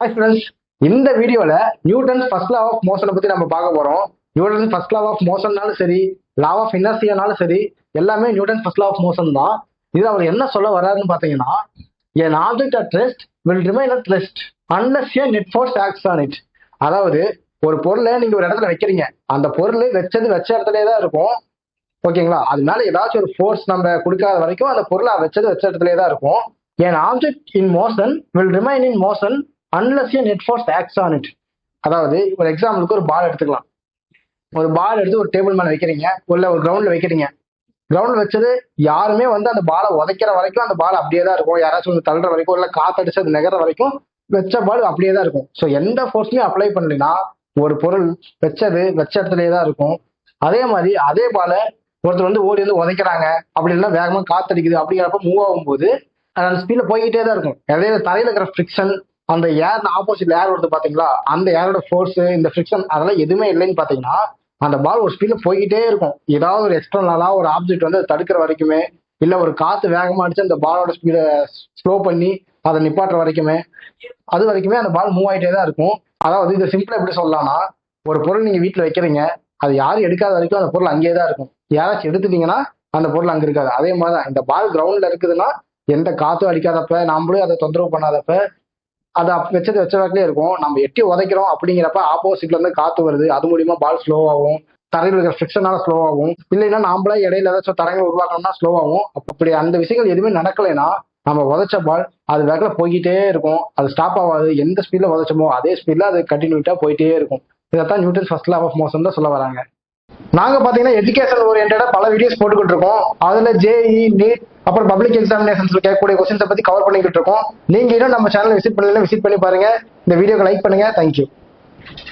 Hi friends, இந்த வீடியோல Newton's first law of மோஷனை பத்தி நம்ம பார்க்க போறோம். நியூட்டன்ஸ் ஃபர்ஸ்ட் லா ஆஃப் மோஷன்னாலும் சரி, லா ஆஃப் இனர்சியானாலும் சரி, எல்லாமே Newton first law of motion தான். இது அவர் என்ன சொல்ல வர்றாருன்னு பாத்தீங்கன்னா, an object at rest will remain at rest unless a net force acts on it. அதாவது ஒரு பொருளை நீங்க ஒரு இடத்துல வைக்கிறீங்க, அந்த பொருள் வச்ச இடத்துலயே தான் இருக்கும். ஓகேங்களா? அதனால ஏதாச்சும் ஒரு ஃபோர்ஸ் நம்ம கொடுக்காத வரைக்கும் அந்த பொருளை வச்ச இடத்துலயே தான் இருக்கும். an object in motion will remain in motion unless a net force acts on it. அதாவது ஒரு எக்ஸாம்பிளுக்கு ஒரு பால் எடுத்துக்கலாம். ஒரு பால் எடுத்து ஒரு டேபிள் மேல வைக்கிறீங்க, இல்ல ஒரு கிரவுண்ட்ல வைக்கிறீங்க. கிரவுண்ட் வச்சது யாருமே அந்த பாலை உதைக்கிற வரைக்கும் அந்த பால் அப்படியே தான் இருக்கும். யாராச்சும் தள்ளுற வரைக்கும், இல்ல காத்தடிச்சு அது நகர வரைக்கும் வச்ச பால் அப்படியே தான் இருக்கும். ஸோ எந்த ஃபோர்ஸுமே அப்ளை பண்ணலைன்னா ஒரு பொருள் வச்ச இடத்துலயே தான் இருக்கும். அதே மாதிரி அதே பாலை ஒருத்தர் ஓடி உதைக்கிறாங்க, அப்படி இல்லைன்னா வேகமா காத்தடிக்குது அப்படிங்கிறப்ப மூவ் ஆகும்போது அந்த ஸ்பீட்ல போய்கிட்டே தான் இருக்கும். இடையில தரையில இருக்கிற ஃபிரிக்ஷன், அந்த ஏர் ஆப்போசிட்ல ஏர் வருது பாத்தீங்களா, அந்த ஏரோட ஃபோர்ஸ், இந்த ஃபிரிக்ஷன் அதெல்லாம் எதுவுமே இல்லைன்னு பாத்தீங்கன்னா அந்த பால் ஒரு ஸ்பீட்ல போய்கிட்டே இருக்கும். ஏதாவது ஒரு எக்ஸ்டர்னலா ஒரு ஆப்ஜெக்ட் அதை தடுக்கிற வரைக்குமே, இல்ல ஒரு காத்து வேகமா அடிச்சு அந்த பாலோட ஸ்பீடை ஸ்லோ பண்ணி அதை நிப்பாட்டுற வரைக்குமே, அது வரைக்குமே அந்த பால் மூவ் ஆகிட்டே தான் இருக்கும். அதாவது இதை சிம்பிளா எப்படி சொல்லலாம்னா, ஒரு பொருள் நீங்க வீட்டுல வைக்கிறீங்க, அது யாரும் எடுக்காத வரைக்கும் அந்த பொருள் அங்கேயே தான் இருக்கும். யாராச்சும் எடுத்துட்டீங்கன்னா அந்த பொருள் அங்க இருக்காது. அதே மாதிரிதான் இந்த பால் கிரவுண்ட்ல இருக்குதுன்னா எந்த காத்தும் அடிக்காதப்ப, நம்மளும் அதை தொந்தரவு பண்ணாதப்ப அதை வச்ச இடத்துலயே இருக்கும். நம்ம எட்டி உதைக்கிறோம் அப்படிங்கிறப்ப ஆப்போசிட்ல இருந்து காத்து வருது, அது மூலியமா பால் ஸ்லோ ஆகும். தரையில் இருக்கிற ஃபிரிக்ஷனால ஸ்லோ ஆகும். இல்லைன்னா நாமளே இடையில ஏதாச்சும் தரங்களை உருவாக்கணும்னா ஸ்லோ ஆகும். அப்படி அந்த விஷயங்கள் எதுவுமே நடக்கலைன்னா நம்ம உதைச்ச பால் அது வேகத்துல போய்கிட்டே இருக்கும். அது ஸ்டாப் ஆகாது. எந்த ஸ்பீட்ல உதைச்சமோ அதே ஸ்பீட்ல அது கண்டினியூட்டா போயிட்டே இருக்கும். இதைத்தான் Newton first law of motion தான் சொல்ல வராங்க. நாங்க பாத்தீங்கன்னா எஜுகேஷன் ஓரியன்டா பல வீடியோஸ் போட்டுக்கிட்டு இருக்கோம். அதுல ஜேஇ, நீட், அப்புறம் பப்ளிக் எக்ஸாமினேஷன்ஸ்ல கேட்கக்கூடிய கொஸ்டின்ஸை பத்தி கவர் பண்ணிக்கிட்டு இருக்கோம். நீங்க இன்னும் நம்ம சேனலை விசிட் பண்ணி பாருங்க. இந்த வீடியோக்கு லைக் பண்ணுங்க. தேங்க்யூ.